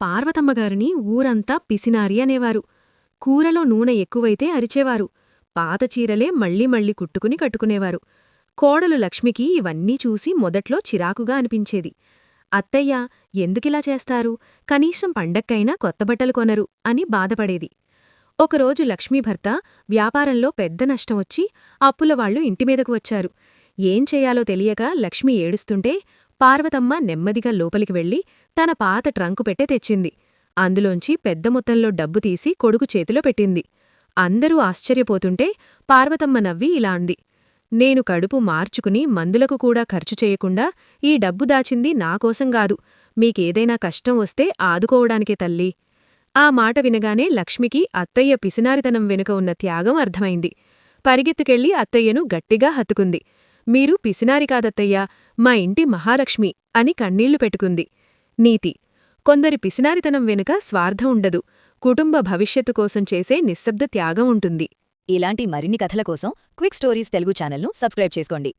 పార్వతమ్మగారిని ఊరంతా పిసినారి అనేవారు. కూరలో నూనె ఎక్కువైతే అరిచేవారు. పాత చీరలే మళ్ళీ మళ్ళీ కుట్టుకుని కట్టుకునేవారు. కోడలు లక్ష్మికి ఇవన్నీ చూసి మొదట్లో చిరాకుగా అనిపించేది. అత్తయ్య, ఎందుకిలా చేస్తారు? కనీసం పండక్కైనా కొత్తబట్టలు కొనరు అని బాధపడేది. ఒకరోజు లక్ష్మీ భర్త వ్యాపారంలో పెద్ద నష్టమొచ్చి అప్పులవాళ్లు ఇంటిమీదకు వచ్చారు. ఏం చెయ్యాలో తెలియక లక్ష్మి ఏడుస్తుంటే పార్వతమ్మ నెమ్మదిగా లోపలికి వెళ్లి తన పాత ట్రంకు పెట్టె తెచ్చింది. అందులోంచి పెద్ద మొత్తంలో డబ్బు తీసి కొడుకు చేతిలో పెట్టింది. అందరూ ఆశ్చర్యపోతుంటే పార్వతమ్మ నవ్వి ఇలా అంది: నేను కడుపు మార్చుకుని మందులకు కూడా ఖర్చు చేయకుండా ఈ డబ్బు దాచింది నాకోసంగాదు, మీకేదైనా కష్టం వస్తే ఆదుకోవడానికే తల్లీ. ఆ మాట వినగానే లక్ష్మికి అత్తయ్య పిసినారితనం వెనుక ఉన్న త్యాగం అర్థమైంది. పరిగెత్తుకెళ్లి అత్తయ్యను గట్టిగా హత్తుకుంది. మీరు పిసినారి కాదత్తయ్యా, మా ఇంటి మహాలక్ష్మి అని కన్నీళ్లు పెట్టుకుంది. నీతి: కొందరి పిసినారితనం వెనుక స్వార్థం ఉండదు, కుటుంబ భవిష్యత్తు కోసం చేసే నిశ్శబ్ద త్యాగం ఉంటుంది. ఇలాంటి మరిన్ని కథల కోసం క్విక్ స్టోరీస్ తెలుగు ఛానల్ను సబ్స్క్రైబ్ చేసుకోండి.